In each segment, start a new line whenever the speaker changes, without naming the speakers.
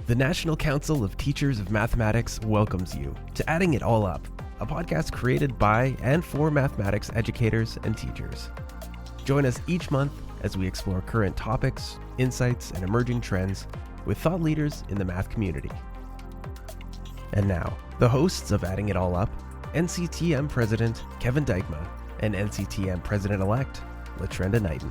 The National Council of Teachers of Mathematics welcomes you to Adding It All Up, a podcast created by and for mathematics educators and teachers. Join us each month as we explore current topics, insights, and emerging trends with thought leaders in the math community. And now, the hosts of Adding It All Up, NCTM President Kevin Dykma and NCTM President-elect LaTrenda Knighton.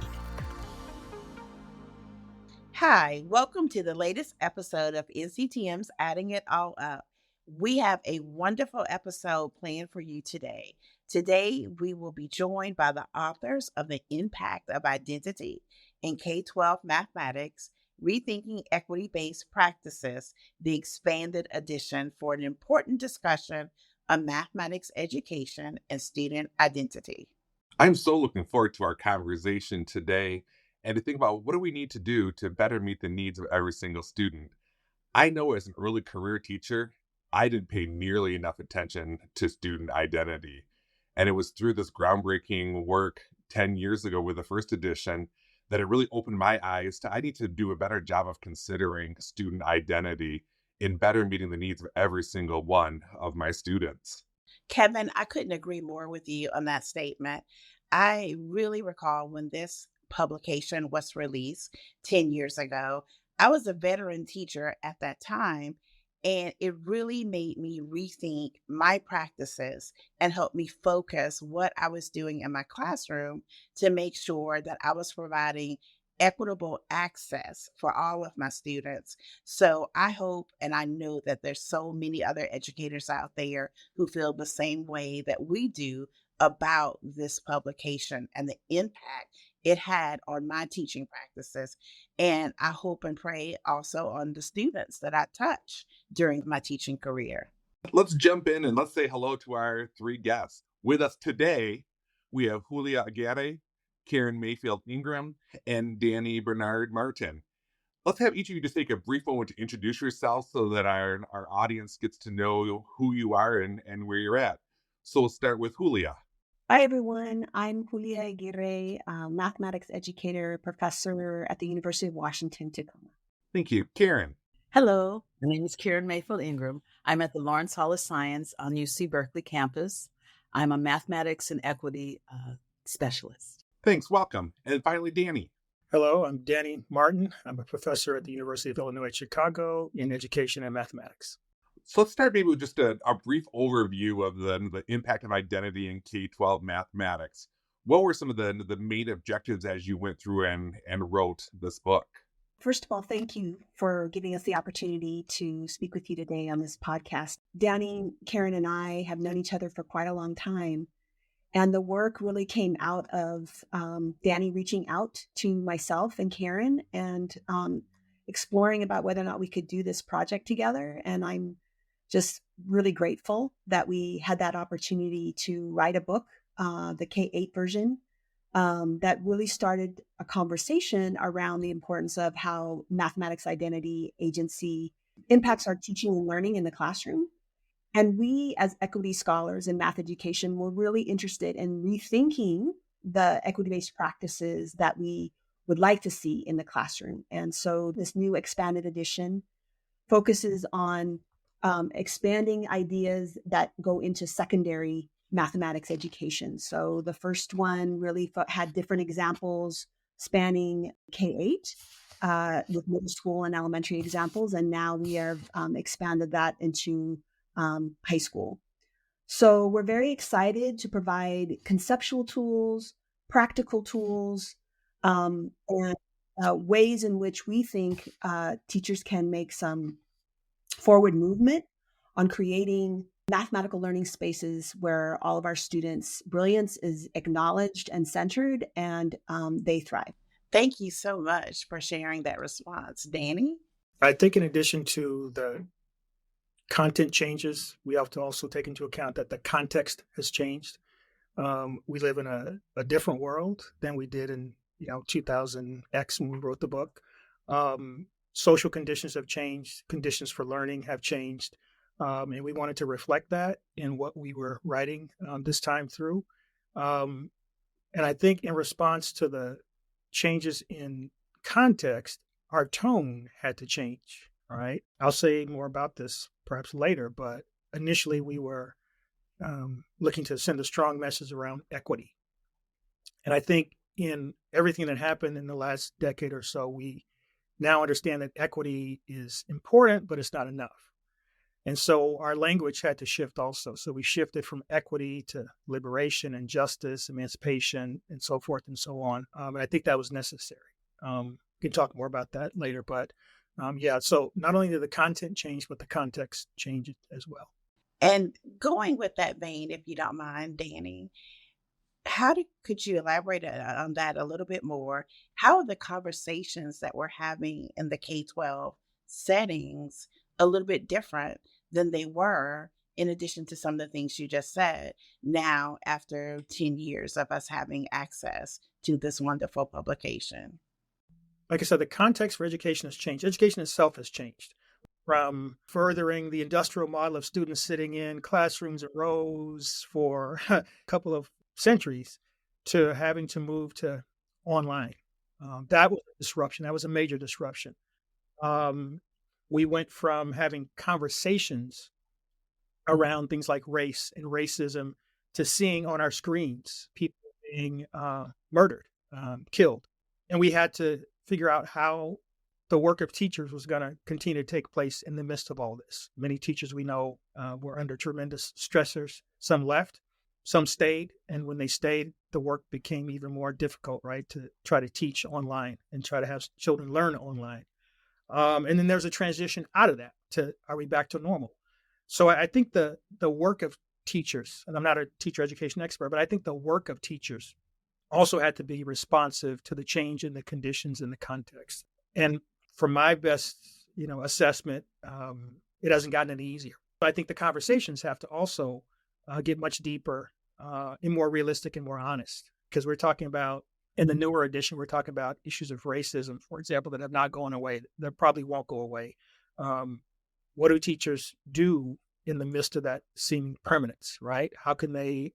Hi, welcome to the latest episode of NCTM's Adding It All Up. We have a wonderful episode planned for you today. Today, we will be joined by the authors of The Impact of Identity in K-12 Mathematics, Rethinking Equity-based Practices, the expanded edition for an important discussion on mathematics education and student identity.
I'm so looking forward to our conversation today and to think about what do we need to do to better meet the needs of every single student. I know as an early career teacher, I didn't pay nearly enough attention to student identity. And it was through this groundbreaking work 10 years ago with the first edition that it really opened my eyes to I need to do a better job of considering student identity in better meeting the needs of every single one of my students.
Kevin, I couldn't agree more with you on that statement. I really recall when this publication was released 10 years ago. I was a veteran teacher at that time, and it really made me rethink my practices and helped me focus what I was doing in my classroom to make sure that I was providing equitable access for all of my students. So I hope and I know that there's so many other educators out there who feel the same way that we do about this publication and the impact it had on my teaching practices. And I hope and pray also on the students that I touch during my teaching career.
Let's jump in and let's say hello to our three guests. With us today, we have Julia Aquirre, Karen Mayfield-Ingram, and Danny Bernard Martin. Let's have each of you just take a brief moment to introduce yourself so that our audience gets to know who you are and where you're at. So we'll start with Julia.
Hi, everyone. I'm Julia Aquirre, mathematics educator, professor at the University of Washington, Tacoma.
Thank you. Karen.
Hello, my name is Karen Mayfield-Ingram. I'm at the Lawrence Hall of Science on UC Berkeley campus. I'm a mathematics and equity specialist.
Thanks. Welcome. And finally, Danny.
Hello, I'm Danny Martin. I'm a professor at the University of Illinois at Chicago in education and mathematics.
So let's start maybe with just a brief overview of the impact of identity in K-12 mathematics. What were some of the main objectives as you went through and wrote this book?
First of all, thank you for giving us the opportunity to speak with you today on this podcast. Danny, Karen, and I have known each other for quite a long time. And the work really came out of Danny reaching out to myself and Karen and exploring about whether or not we could do this project together. And I'm just really grateful that we had that opportunity to write a book, the K-8 version, that really started a conversation around the importance of how mathematics identity agency impacts our teaching and learning in the classroom. And we, as equity scholars in math education, were really interested in rethinking the equity-based practices that we would like to see in the classroom. And so this new expanded edition focuses on expanding ideas that go into secondary mathematics education. So the first one really had different examples spanning K-8 with middle school and elementary examples. And now we have expanded that into high school. So we're very excited to provide conceptual tools, practical tools, and ways in which we think teachers can make some forward movement on creating mathematical learning spaces where all of our students' brilliance is acknowledged and centered, and they thrive.
Thank you so much for sharing that response. Danny?
I think in addition to the content changes, we have to also take into account that the context has changed. We live in a different world than we did in 2000X when we wrote the book. Social conditions have changed. Conditions for learning have changed. And we wanted to reflect that in what we were writing this time through. And I think in response to the changes in context, our tone had to change. All right. I'll say more about this perhaps later, but initially we were looking to send a strong message around equity. And I think in everything that happened in the last decade or so, we now understand that equity is important, but it's not enough. And so our language had to shift also. So we shifted from equity to liberation and justice, emancipation, and so forth and so on. And I think that was necessary. We can talk more about that later. But yeah, so not only did the content change, but the context changed as well.
And going with that vein, if you don't mind, Danny, could you elaborate on that a little bit more? How are the conversations that we're having in the K-12 settings a little bit different than they were, in addition to some of the things you just said, now after 10 years of us having access to this wonderful publication?
Like I said, the context for education has changed. Education itself has changed from furthering the industrial model of students sitting in classrooms in rows for a couple of centuries to having to move to online. That was a disruption. That was a major disruption. We went from having conversations around things like race and racism to seeing on our screens people being murdered, killed. And we had to figure out how the work of teachers was going to continue to take place in the midst of all this. Many teachers we know were under tremendous stressors. Some left, some stayed. And when they stayed, the work became even more difficult, right? To try to teach online and try to have children learn online. And then there's a transition out of that to, are we back to normal? So I think the work of teachers, and I'm not a teacher education expert, but I think the work of teachers also had to be responsive to the change in the conditions and the context. And from my best, assessment, it hasn't gotten any easier. But I think the conversations have to also get much deeper and more realistic and more honest, because we're talking about, in the newer edition, we're talking about issues of racism, for example, that have not gone away, that probably won't go away. What do teachers do in the midst of that seeming permanence, right? How can they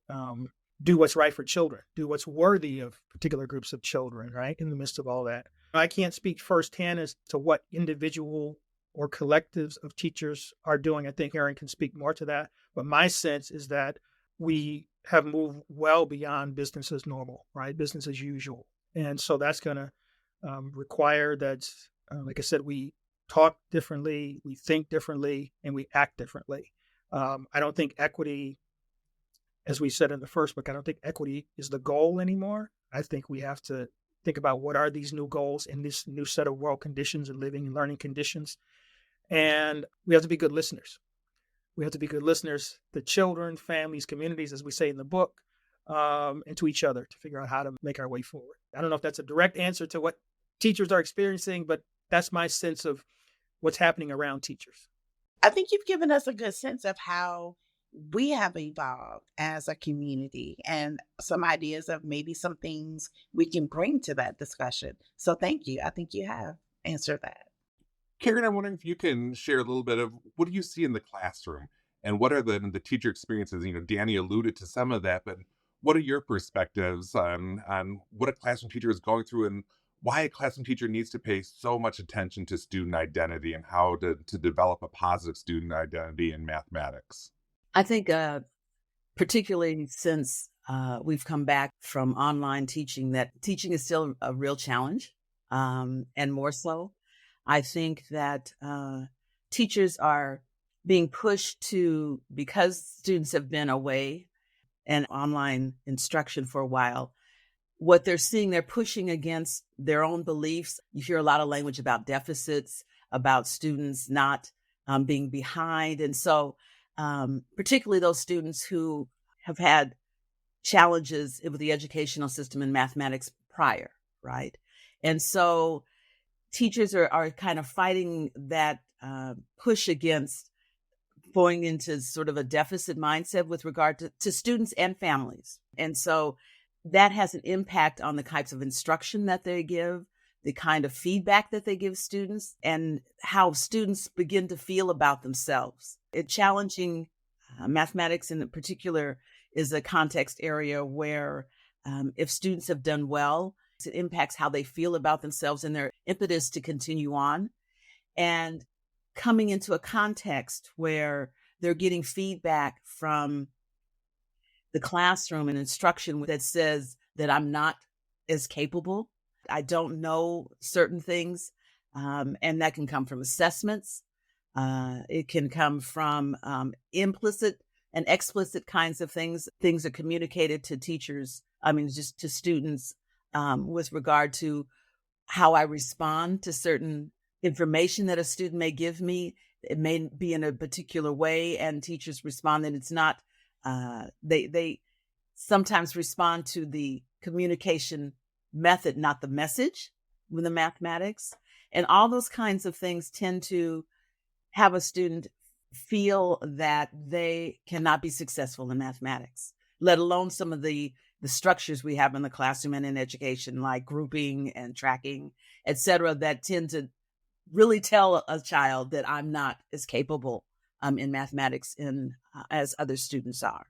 do what's right for children, do what's worthy of particular groups of children, right? In the midst of all that. I can't speak firsthand as to what individual or collectives of teachers are doing. I think Aaron can speak more to that. But my sense is that we have moved well beyond business as normal, right? Business as usual. And so that's going to require that, like I said, we talk differently, we think differently, and we act differently. I don't think equity, as we said in the first book, I don't think equity is the goal anymore. I think we have to think about what are these new goals in this new set of world conditions and living and learning conditions. And we have to be good listeners. We have to be good listeners to children, families, communities, as we say in the book, and to each other to figure out how to make our way forward. I don't know if that's a direct answer to what teachers are experiencing, but that's my sense of what's happening around teachers.
I think you've given us a good sense of how we have evolved as a community and some ideas of maybe some things we can bring to that discussion. So thank you. I think you have answered that.
Karen, I'm wondering if you can share a little bit of what do you see in the classroom and what are the teacher experiences? Danny alluded to some of that, but what are your perspectives on what a classroom teacher is going through and why a classroom teacher needs to pay so much attention to student identity and how to develop a positive student identity in mathematics?
I think particularly since we've come back from online teaching, that teaching is still a real challenge, and more so. I think that teachers are being pushed to, because students have been away and online instruction for a while, what they're seeing, they're pushing against their own beliefs. You hear a lot of language about deficits, about students not being behind. And so particularly those students who have had challenges with the educational system in mathematics prior, right? And so teachers are kind of fighting that push against going into sort of a deficit mindset with regard to students and families. And so that has an impact on the types of instruction that they give, the kind of feedback that they give students, and how students begin to feel about themselves. Challenging mathematics in particular is a context area where if students have done well, it impacts how they feel about themselves and their impetus to continue on. And coming into a context where they're getting feedback from the classroom and instruction that says that I'm not as capable. I don't know certain things. And that can come from assessments. It can come from implicit and explicit kinds of things. Things are communicated to teachers, just to students with regard to how I respond to certain information that a student may give me. It may be in a particular way, and teachers respond that it's not. They sometimes respond to the communication method, not the message, with the mathematics. And all those kinds of things tend to have a student feel that they cannot be successful in mathematics, let alone some of the structures we have in the classroom and in education, like grouping and tracking, et cetera, that tend to really tell a child that I'm not as capable in mathematics as other students are.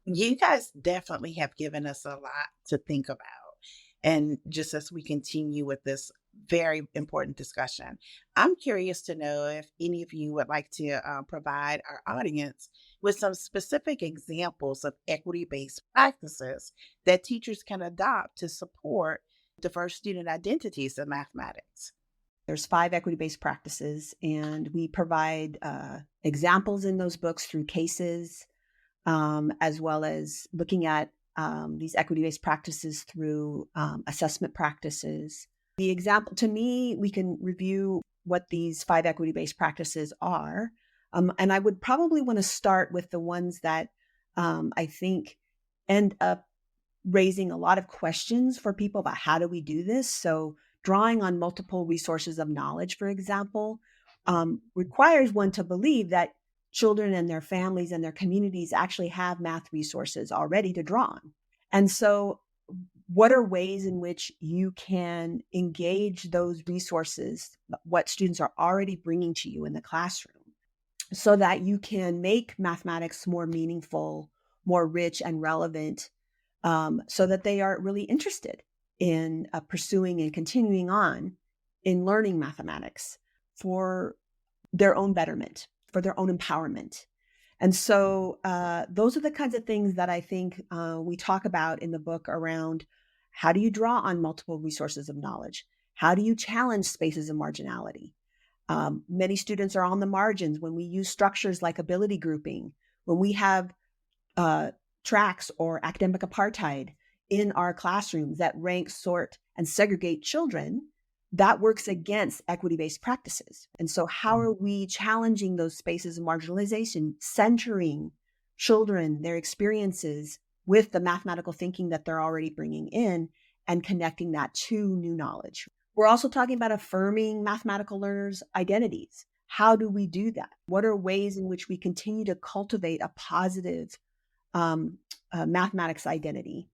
You guys definitely have given us a lot to think about. And just as we continue with this very important discussion, I'm curious to know if any of you would like to provide our audience with some specific examples of equity-based practices that teachers can adopt to support diverse student identities in mathematics.
There's 5 equity-based practices, and we provide examples in those books through cases, as well as looking at these equity-based practices through assessment practices. The example, to me, we can review what these 5 equity-based practices are. And I would probably want to start with the ones that I think end up raising a lot of questions for people about how do we do this. So drawing on multiple resources of knowledge, for example, requires one to believe that children and their families and their communities actually have math resources already to draw on. And so what are ways in which you can engage those resources, what students are already bringing to you in the classroom, so that you can make mathematics more meaningful, more rich and relevant, so that they are really interested in pursuing and continuing on in learning mathematics for their own betterment, for their own empowerment. And so those are the kinds of things that I think we talk about in the book around how do you draw on multiple resources of knowledge? How do you challenge spaces of marginality? Many students are on the margins when we use structures like ability grouping, when we have tracks or academic apartheid in our classrooms that rank, sort, and segregate children. That works against equity-based practices. And so how are we challenging those spaces of marginalization, centering children, their experiences with the mathematical thinking that they're already bringing in and connecting that to new knowledge? We're also talking about affirming mathematical learners' identities. How do we do that? What are ways in which we continue to cultivate a positive mathematics identity?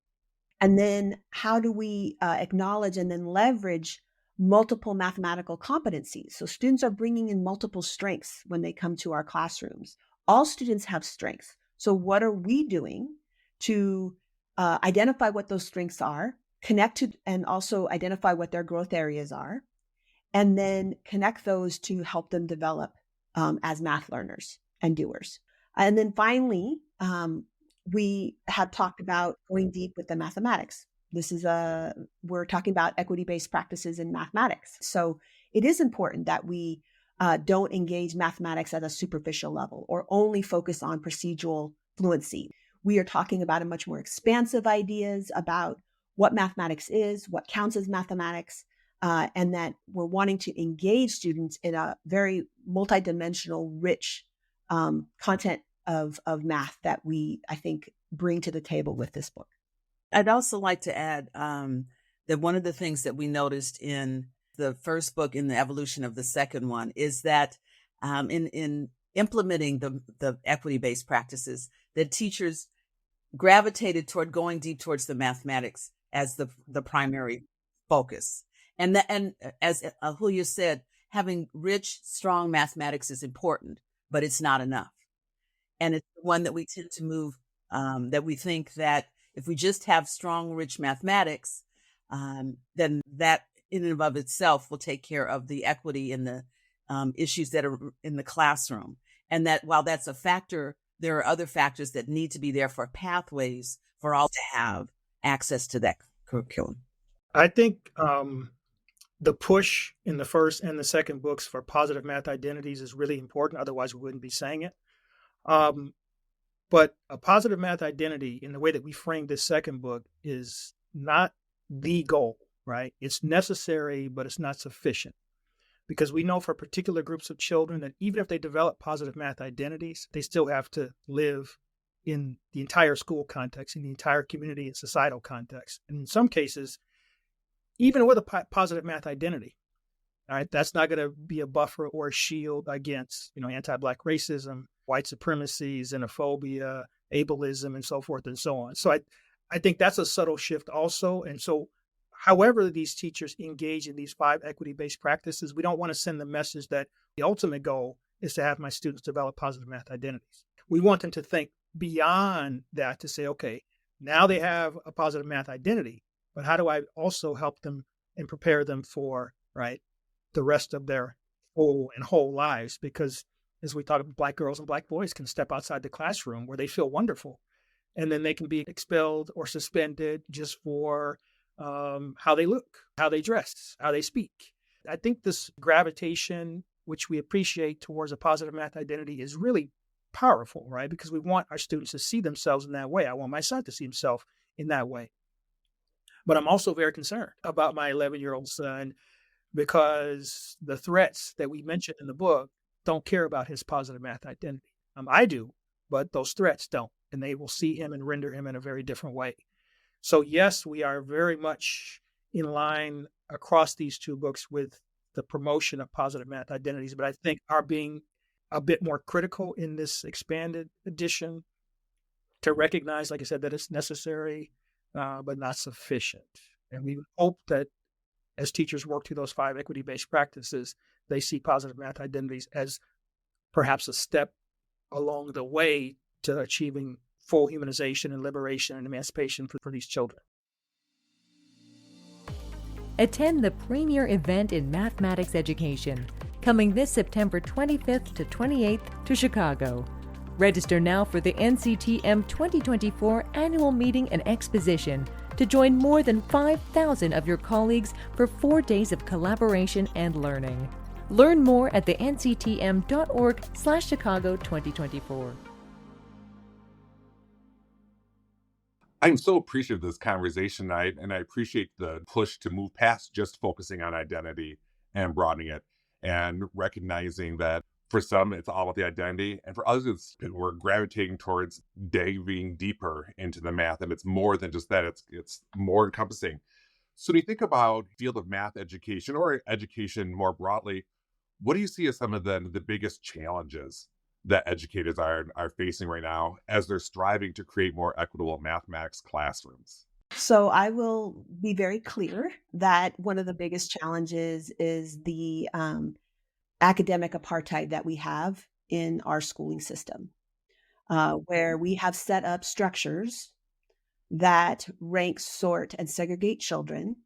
And then how do we acknowledge and then leverage multiple mathematical competencies? So students are bringing in multiple strengths when they come to our classrooms. All students have strengths. So what are we doing to identify what those strengths are, connect to, and also identify what their growth areas are, and then connect those to help them develop as math learners and doers. And then finally, we have talked about going deep with the mathematics. We're talking about equity-based practices in mathematics. So it is important that we don't engage mathematics at a superficial level or only focus on procedural fluency. We are talking about a much more expansive ideas about what mathematics is, what counts as mathematics, and that we're wanting to engage students in a very multidimensional, rich content of math that we, I think, bring to the table with this book.
I'd also like to add that one of the things that we noticed in the first book, in the evolution of the second one, is that in implementing the equity-based practices, that teachers gravitated toward going deep towards the mathematics as the primary focus. And as Julia said, having rich, strong mathematics is important, but it's not enough. And it's the one that we tend to move, that we think that if we just have strong, rich mathematics, then that in and of itself will take care of the equity in the issues that are in the classroom. And that while that's a factor, there are other factors that need to be there for pathways for all to have access to that curriculum.
I think the push in the first and the second books for positive math identities is really important. Otherwise, we wouldn't be saying it. But a positive math identity, in the way that we frame this second book, is not the goal, right? It's necessary, but it's not sufficient. Because we know for particular groups of children that even if they develop positive math identities, they still have to live in the entire school context, in the entire community and societal context. And in some cases, even with a positive math identity, all right, that's not going to be a buffer or a shield against, anti-Black racism, white supremacy, xenophobia, ableism, and so forth and so on. So I think that's a subtle shift also. And so however these teachers engage in these 5 equity-based practices, we don't want to send the message that the ultimate goal is to have my students develop positive math identities. We want them to think beyond that to say, okay, now they have a positive math identity, but how do I also help them and prepare them for, right, the rest of their whole lives? Because as we talk about, Black girls and Black boys can step outside the classroom where they feel wonderful, and then they can be expelled or suspended just for how they look, how they dress, how they speak. I think this gravitation, which we appreciate towards a positive math identity, is really powerful, right? Because we want our students to see themselves in that way. I want my son to see himself in that way. But I'm also very concerned about my 11-year-old son, because the threats that we mentioned in the book don't care about his positive math identity. I do, but those threats don't, and they will see him and render him in a very different way. So yes, we are very much in line across these 2 books with the promotion of positive math identities, but I think are being a bit more critical in this expanded edition to recognize, like I said, that it's necessary, but not sufficient. And we hope that as teachers work through those 5 equity-based practices, they see positive math identities as perhaps a step along the way to achieving full humanization and liberation and emancipation for these children.
Attend the premier event in mathematics education, coming this September 25th to 28th to Chicago. Register now for the NCTM 2024 annual meeting and exposition to join more than 5,000 of your colleagues for 4 days of collaboration and learning. Learn more at the nctm.org/Chicago 2024.
I'm so appreciative of this conversation tonight, and I appreciate the push to move past just focusing on identity and broadening it, and recognizing that for some, it's all about the identity, and for others, we're gravitating towards diving deeper into the math, and it's more than just that. It's more encompassing. So when you think about the field of math education or education more broadly, what do you see as some of the biggest challenges that educators are facing right now as they're striving to create more equitable mathematics classrooms?
So I will be very clear that one of the biggest challenges is the academic apartheid that we have in our schooling system, where we have set up structures that rank, sort, and segregate children,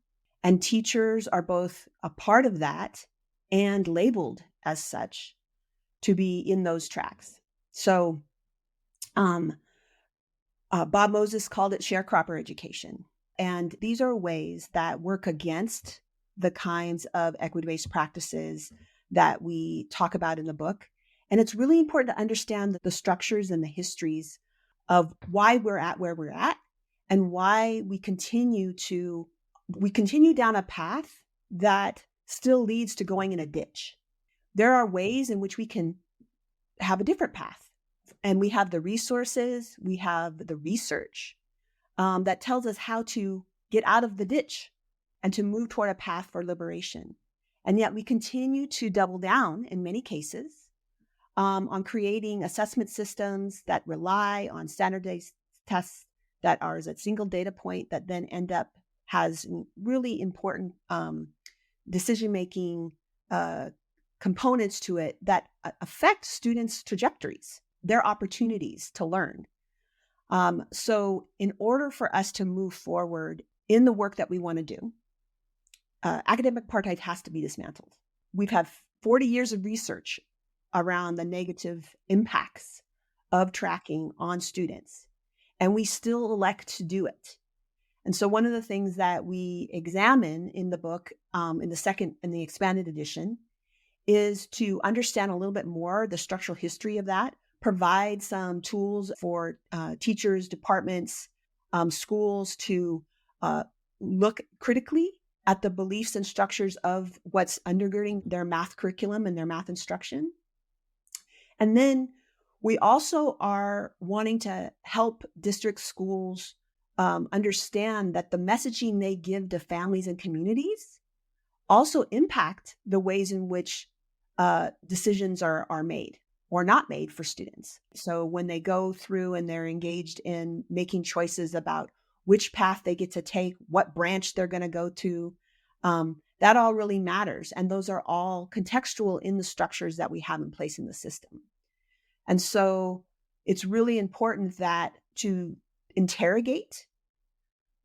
and teachers are both a part of that and labeled as such to be in those tracks. So Bob Moses called it sharecropper education. And these are ways that work against the kinds of equity-based practices that we talk about in the book. And it's really important to understand the structures and the histories of why we're at where we're at, and why we continue down a path that still leads to going in a ditch. There are ways in which we can have a different path. And we have the resources, we have the research that tells us how to get out of the ditch and to move toward a path for liberation. And yet we continue to double down in many cases on creating assessment systems that rely on standardized tests that are as a single data point that then end up has really important decision-making components to it that affect students' trajectories, their opportunities to learn. So in order for us to move forward in the work that we want to do, academic apartheid has to be dismantled. We've had 40 years of research around the negative impacts of tracking on students, and we still elect to do it. And so one of the things that we examine in the book, in the expanded edition, is to understand a little bit more the structural history of that, provide some tools for teachers, departments, schools to look critically at the beliefs and structures of what's undergirding their math curriculum and their math instruction. And then we also are wanting to help district schools understand that the messaging they give to families and communities also impact the ways in which decisions are made or not made for students. So when they go through and they're engaged in making choices about which path they get to take, what branch they're going to go to, that all really matters. And those are all contextual in the structures that we have in place in the system. And so it's really important that to interrogate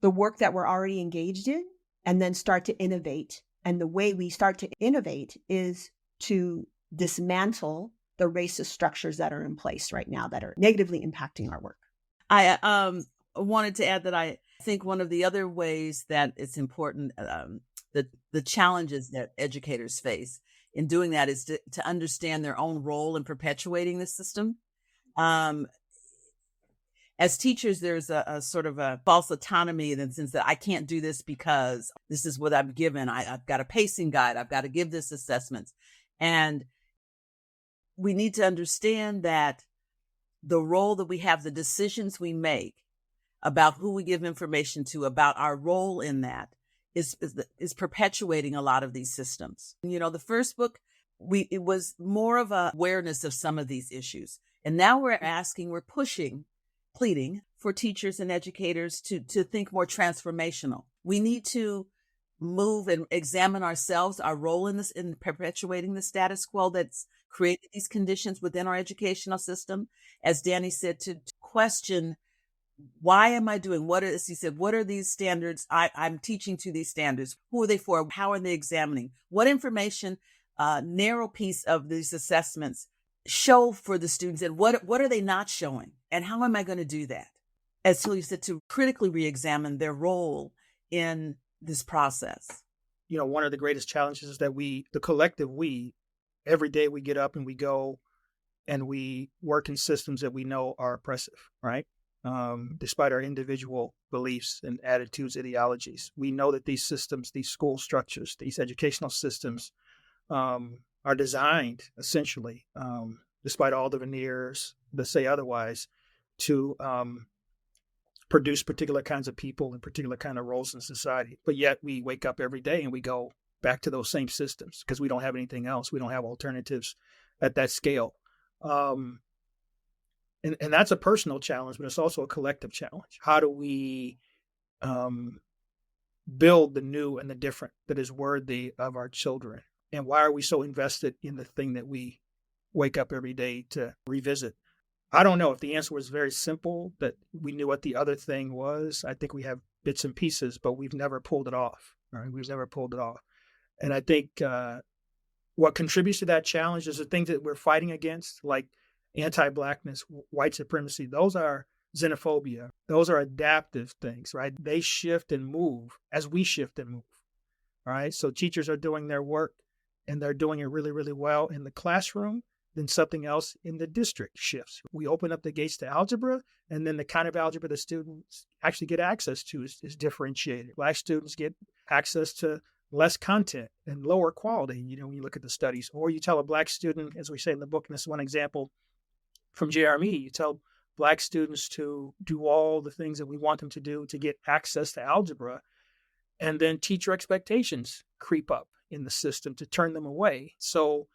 the work that we're already engaged in and then start to innovate. And the way we start to innovate is to dismantle the racist structures that are in place right now that are negatively impacting our work.
I wanted to add that I think one of the other ways that it's important, the challenges that educators face in doing that is to understand their own role in perpetuating the system. As teachers, there's a sort of a false autonomy in the sense that I can't do this because this is what I'm given. I've got a pacing guide. I've got to give this assessments. And we need to understand that the role that we have, the decisions we make about who we give information to, about our role in that is perpetuating a lot of these systems. You know, the first book, it was more of a awareness of some of these issues. And now we're pleading for teachers and educators to think more transformational. We need to move and examine ourselves, our role in this, in perpetuating the status quo that's created these conditions within our educational system. As Danny said, to question, why am I doing what is, he said, what are these standards? I'm teaching to these standards. Who are they for? How are they examining? What information, narrow piece of these assessments show for the students, and what are they not showing? And how am I going to do that? As Celia said, to critically re-examine their role in this process.
You know, one of the greatest challenges is that the collective every day we get up and we go and we work in systems that we know are oppressive, right? Despite our individual beliefs and attitudes, ideologies, we know that these systems, these school structures, these educational systems are designed essentially, despite all the veneers that say otherwise, to produce particular kinds of people and particular kind of roles in society. But yet we wake up every day and we go back to those same systems because we don't have anything else. We don't have alternatives at that scale. And that's a personal challenge, but it's also a collective challenge. How do we build the new and the different that is worthy of our children? And why are we so invested in the thing that we wake up every day to revisit? I don't know if the answer was very simple, that we knew what the other thing was. I think we have bits and pieces, but we've never pulled it off. Right? We've never pulled it off. And I think what contributes to that challenge is the things that we're fighting against, like anti-Blackness, white supremacy. Those are xenophobia. Those are adaptive things, right? They shift and move as we shift and move. All right. So teachers are doing their work and they're doing it really, really well in the classroom. Then something else in the district shifts. We open up the gates to algebra, and then the kind of algebra the students actually get access to is differentiated. Black students get access to less content and lower quality, you know, when you look at the studies. Or you tell a Black student, as we say in the book, and this is one example from JRME, you tell Black students to do all the things that we want them to do to get access to algebra, and then teacher expectations creep up in the system to turn them away. So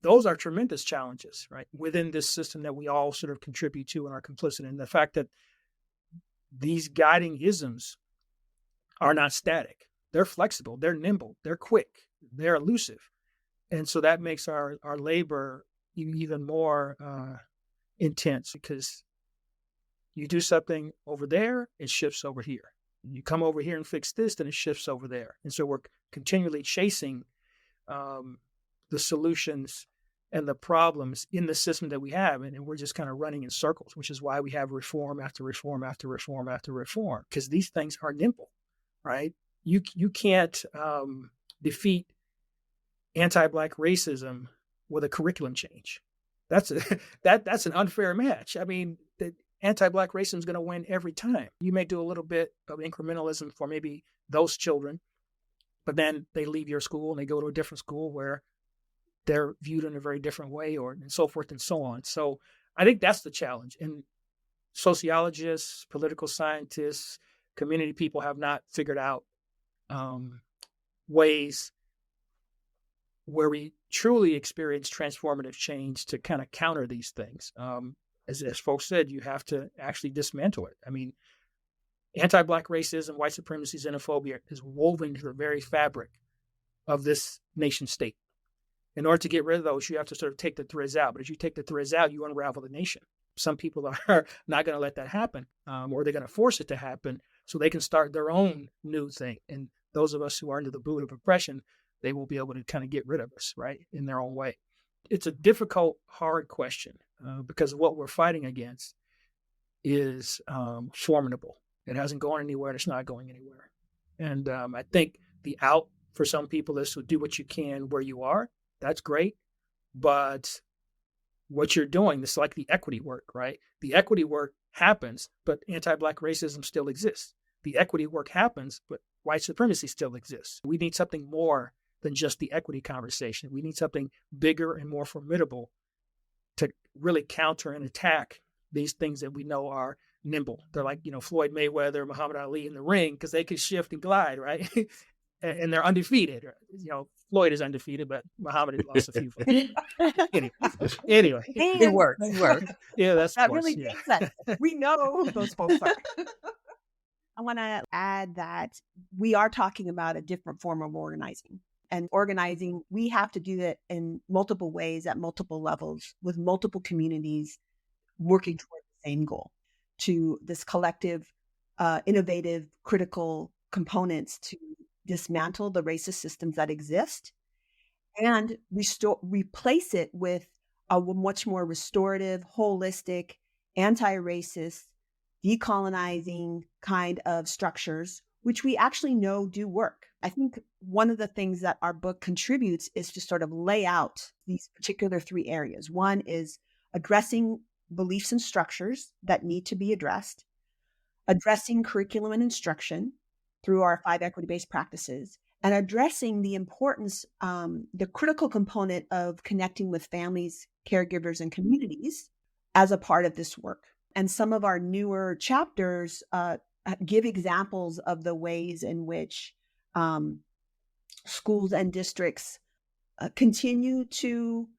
those are tremendous challenges, right, within this system that we all sort of contribute to and are complicit in. And the fact that these guiding isms are not static. They're flexible, they're nimble, they're quick, they're elusive. And so that makes our labor even more intense, because you do something over there, it shifts over here. You come over here and fix this, then it shifts over there. And so we're continually chasing the solutions and the problems in the system that we have. And we're just kind of running in circles, which is why we have reform after reform after reform after reform, because these things are nimble, right? You can't defeat anti-Black racism with a curriculum change. That's an unfair match. I mean, the anti-Black racism is going to win every time. You may do a little bit of incrementalism for maybe those children, but then they leave your school and they go to a different school where they're viewed in a very different way, and so forth and so on. So I think that's the challenge. And sociologists, political scientists, community people have not figured out ways where we truly experience transformative change to kind of counter these things. As folks said, you have to actually dismantle it. I mean, anti-Black racism, white supremacy, xenophobia is woven into the very fabric of this nation state. In order to get rid of those, you have to sort of take the threads out. But if you take the threads out, you unravel the nation. Some people are not going to let that happen, or they're going to force it to happen so they can start their own new thing. And those of us who are under the boot of oppression, they will be able to kind of get rid of us, right, in their own way. It's a difficult, hard question because what we're fighting against is formidable. It hasn't gone anywhere, and it's not going anywhere. And I think the out for some people is to do what you can where you are. That's great. But what you're doing, it's like the equity work, right? The equity work happens, but anti-Black racism still exists. The equity work happens, but white supremacy still exists. We need something more than just the equity conversation. We need something bigger and more formidable to really counter and attack these things that we know are nimble. They're like, Floyd Mayweather, Muhammad Ali in the ring, because they can shift and glide, right? And they're undefeated. Floyd is undefeated, but Muhammad has lost a few. Anyway.
It worked.
Yeah,
that really makes sense. We know who those folks are. I want to add that we are talking about a different form of organizing. And organizing, we have to do it in multiple ways at multiple levels with multiple communities working toward the same goal, to this collective, innovative, critical components to dismantle the racist systems that exist and replace it with a much more restorative, holistic, anti-racist, decolonizing kind of structures, which we actually know do work. I think one of the things that our book contributes is to sort of lay out these particular three areas. One is addressing beliefs and structures that need to be addressed, addressing curriculum and instruction through our 5 equity-based practices, and addressing the importance, the critical component of connecting with families, caregivers, and communities as a part of this work. And some of our newer chapters give examples of the ways in which schools and districts continue to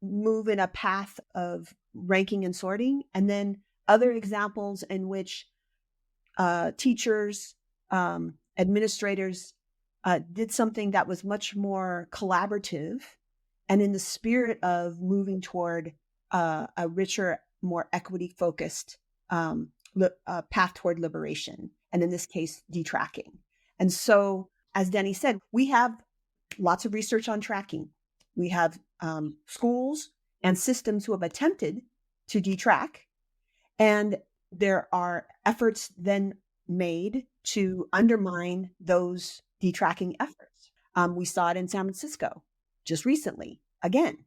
move in a path of ranking and sorting, and then other examples in which teachers, administrators did something that was much more collaborative and in the spirit of moving toward a richer, more equity-focused path toward liberation, and in this case, detracking. And so, as Denny said, we have lots of research on tracking. We have schools and systems who have attempted to detrack, and there are efforts then made to undermine those detracking efforts. We saw it in San Francisco just recently, again.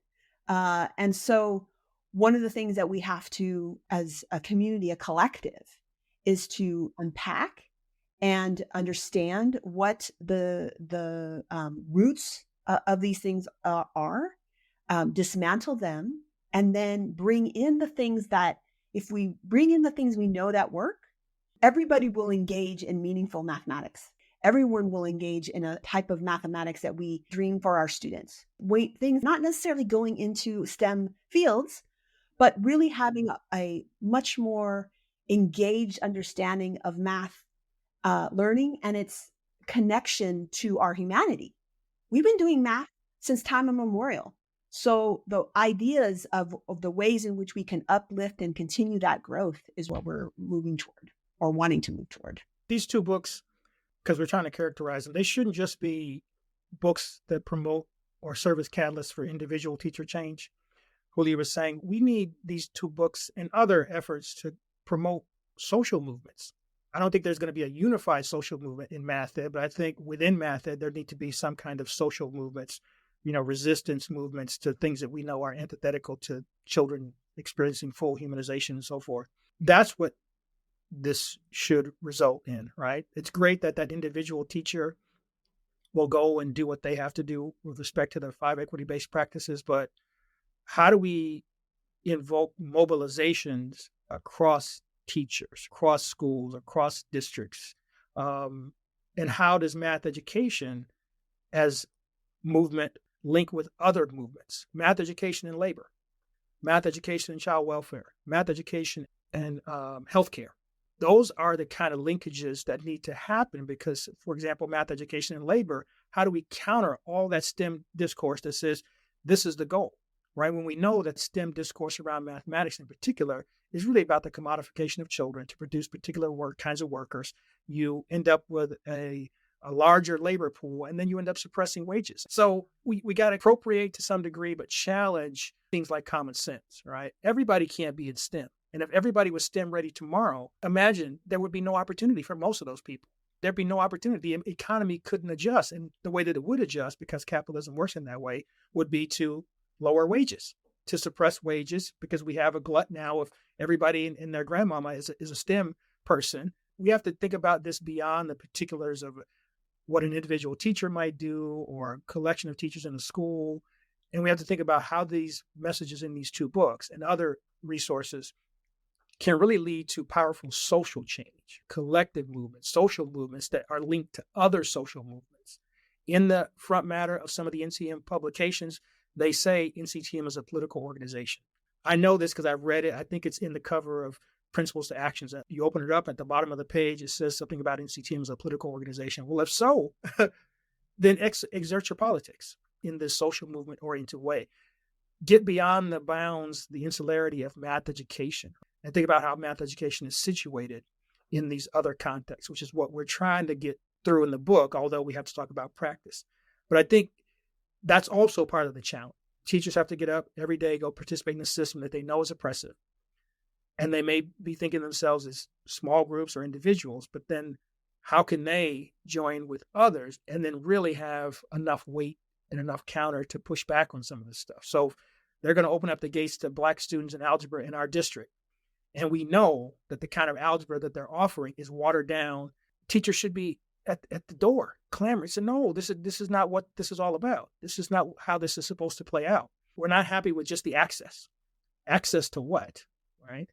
And so one of the things that we have to, as a community, a collective, is to unpack and understand what the roots of these things are, dismantle them, and then bring in the things that, if we bring in the things we know that work, everybody will engage in meaningful mathematics. Everyone will engage in a type of mathematics that we dream for our students. Things not necessarily going into STEM fields, but really having a much more engaged understanding of math learning and its connection to our humanity. We've been doing math since time immemorial. So the ideas of the ways in which we can uplift and continue that growth is what we're moving toward or wanting to move toward.
These two books, because we're trying to characterize them, they shouldn't just be books that promote or serve as catalysts for individual teacher change. Julio was saying we need these two books and other efforts to promote social movements. I don't think there's going to be a unified social movement in math ed, but I think within math ed, there need to be some kind of social movements, resistance movements to things that we know are antithetical to children experiencing full humanization and so forth. That's what this should result in, right? It's great that that individual teacher will go and do what they have to do with respect to the 5 equity-based practices, but how do we invoke mobilizations across teachers, across schools, across districts? And how does math education as movement link with other movements? Math education and labor, math education and child welfare, math education and healthcare. Those are the kind of linkages that need to happen because, for example, math education and labor, how do we counter all that STEM discourse that says this is the goal, right? When we know that STEM discourse around mathematics in particular is really about the commodification of children to produce particular kinds of workers, you end up with a larger labor pool, and then you end up suppressing wages. So we got to appropriate to some degree, but challenge things like common sense, right? Everybody can't be in STEM. And if everybody was STEM ready tomorrow, imagine there would be no opportunity for most of those people. There'd be no opportunity. The economy couldn't adjust. And the way that it would adjust, because capitalism works in that way, would be to lower wages, to suppress wages, because we have a glut now of everybody in their grandmama is a STEM person. We have to think about this beyond the particulars of what an individual teacher might do or a collection of teachers in a school. And we have to think about how these messages in these two books and other resources can really lead to powerful social change, collective movements, social movements that are linked to other social movements. In the front matter of some of the NCTM publications, they say NCTM is a political organization. I know this because I've read it. I think it's in the cover of Principles to Actions. You open it up at the bottom of the page, it says something about NCTM as a political organization. Well, if so, then exert your politics in this social movement-oriented way. Get beyond the bounds, the insularity of math education, and think about how math education is situated in these other contexts, which is what we're trying to get through in the book, although we have to talk about practice. But I think that's also part of the challenge. Teachers have to get up every day, go participate in a system that they know is oppressive. And they may be thinking of themselves as small groups or individuals, but then how can they join with others and then really have enough weight and enough counter to push back on some of this stuff? So they're going to open up the gates to Black students in algebra in our district. And we know that the kind of algebra that they're offering is watered down. Teachers should be at the door clamoring. Say, no, this is not what this is all about. This is not how this is supposed to play out. We're not happy with just the access. Access to what, right?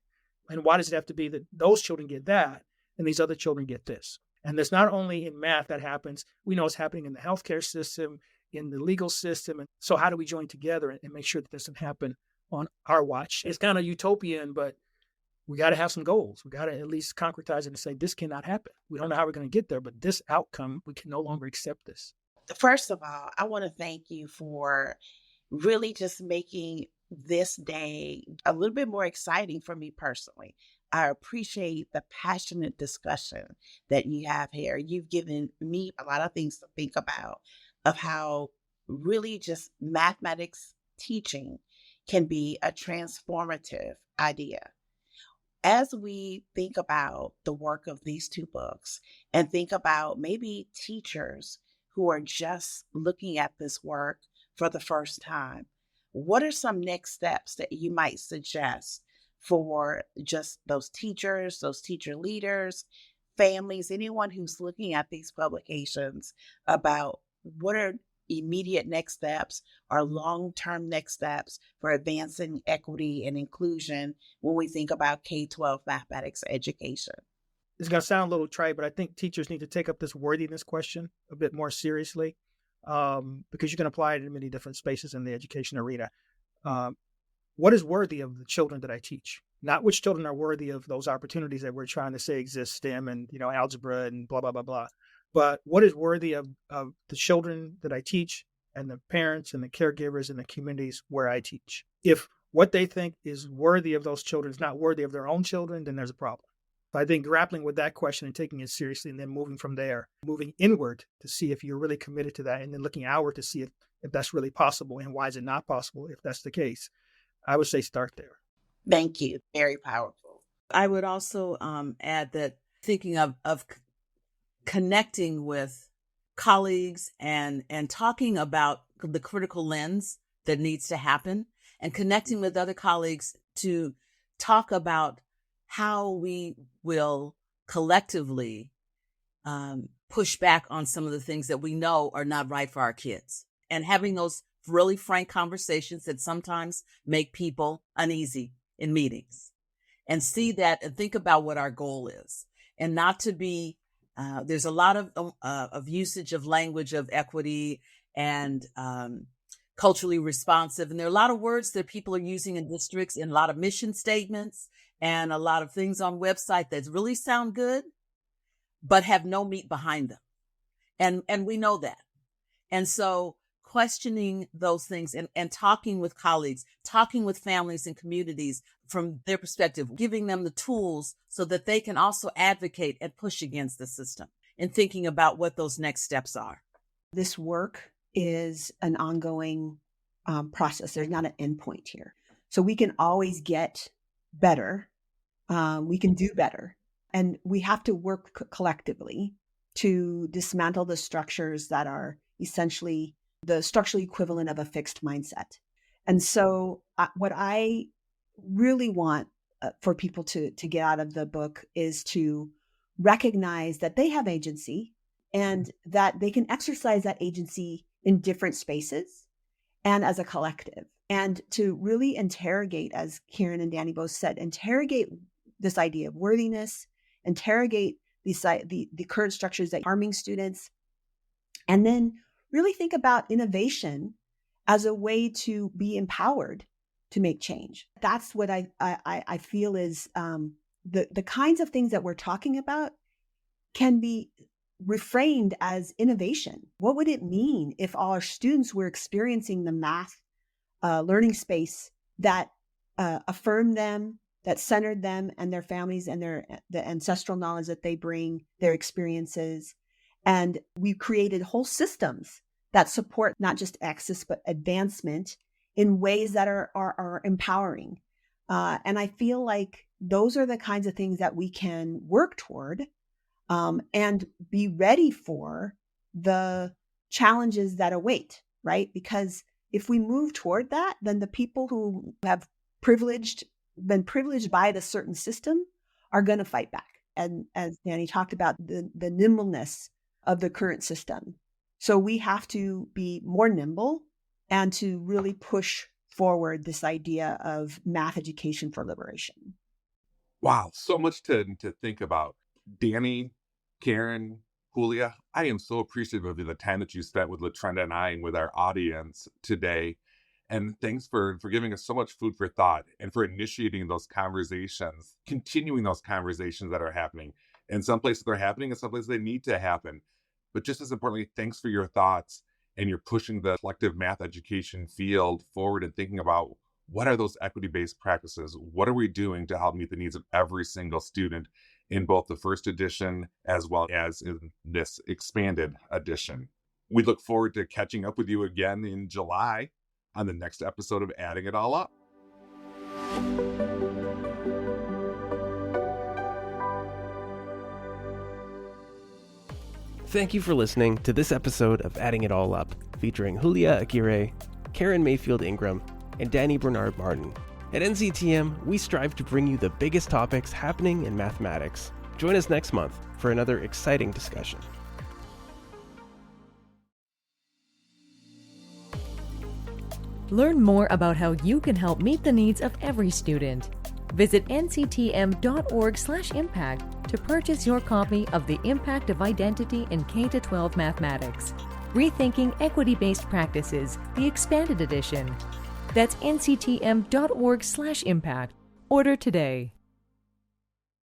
And why does it have to be that those children get that and these other children get this? And there's not only in math that happens. We know it's happening in the healthcare system, in the legal system. And so how do we join together and make sure that this doesn't happen on our watch? It's kind of utopian, but we got to have some goals. We got to at least concretize it and say, this cannot happen. We don't know how we're going to get there, but this outcome, we can no longer accept this.
First of all, I want to thank you for really just making this day a little bit more exciting for me personally. I appreciate the passionate discussion that you have here. You've given me a lot of things to think about of how really just mathematics teaching can be a transformative idea. As we think about the work of these two books and think about maybe teachers who are just looking at this work for the first time, what are some next steps that you might suggest for just those teachers, those teacher leaders, families, anyone who's looking at these publications about what are immediate next steps or long-term next steps for advancing equity and inclusion when we think about K-12 mathematics education?
It's going to sound a little trite, but I think teachers need to take up this worthiness question a bit more seriously, because you can apply it in many different spaces in the education arena. What is worthy of the children that I teach? Not which children are worthy of those opportunities that we're trying to say exist, STEM and algebra and blah, blah, blah, blah. But what is worthy of the children that I teach and the parents and the caregivers and the communities where I teach? If what they think is worthy of those children is not worthy of their own children, then there's a problem. So I think grappling with that question and taking it seriously and then moving from there, moving inward to see if you're really committed to that and then looking outward to see if if that's really possible, and why is it not possible if that's the case. I would say start there.
Thank you. Very powerful.
I would also add that thinking of connecting with colleagues and talking about the critical lens that needs to happen, and connecting with other colleagues to talk about how we will collectively push back on some of the things that we know are not right for our kids, and having those really frank conversations that sometimes make people uneasy in meetings, and see that and think about what our goal is, and not to be there's a lot of usage of language of equity and culturally responsive, and there are a lot of words that people are using in districts, in a lot of mission statements and a lot of things on website that really sound good but have no meat behind them, and we know that. And so questioning those things and talking with colleagues, talking with families and communities from their perspective, giving them the tools so that they can also advocate and push against the system, and thinking about what those next steps are.
This work is an ongoing process. There's not an endpoint here. So we can always get better. We can do better. And we have to work collectively to dismantle the structures that are essentially the structural equivalent of a fixed mindset. And so what I really want for people to get out of the book is to recognize that they have agency, and that they can exercise that agency in different spaces and as a collective, and to really interrogate, as Karen and Danny both said, interrogate this idea of worthiness, interrogate the current structures that are harming students, and then really think about innovation as a way to be empowered to make change. That's what I feel is the kinds of things that we're talking about can be reframed as innovation. What would it mean if all our students were experiencing the math learning space that affirmed them, that centered them and their families and the ancestral knowledge that they bring, their experiences. And we've created whole systems that support not just access, but advancement in ways that are empowering. And I feel like those are the kinds of things that we can work toward and be ready for the challenges that await, right? Because if we move toward that, then the people who have been privileged by the certain system are going to fight back. And as Danny talked about, the nimbleness of the current system. So we have to be more nimble and to really push forward this idea of math education for liberation.
Wow, so much to think about. Danny, Karen, Julia, I am so appreciative of the time that you spent with LaTrenda and I and with our audience today. And thanks for giving us so much food for thought, and for initiating those conversations, continuing those conversations that are happening. In some places they're happening, in some places they need to happen. But just as importantly, thanks for your thoughts, and you're pushing the collective math education field forward and thinking about what are those equity-based practices? What are we doing to help meet the needs of every single student in both the first edition as well as in this expanded edition? We look forward to catching up with you again in July on the next episode of Adding It All Up.
Thank you for listening to this episode of Adding It All Up, featuring Julia Aquirre, Karen Mayfield-Ingram, and Danny Bernard Martin. At NCTM, we strive to bring you the biggest topics happening in mathematics. Join us next month for another exciting discussion.
Learn more about how you can help meet the needs of every student. Visit nctm.org/impact to purchase your copy of The Impact of Identity in K-12 Mathematics, Rethinking Equity-based Practices, the expanded edition. That's nctm.org/impact. Order today.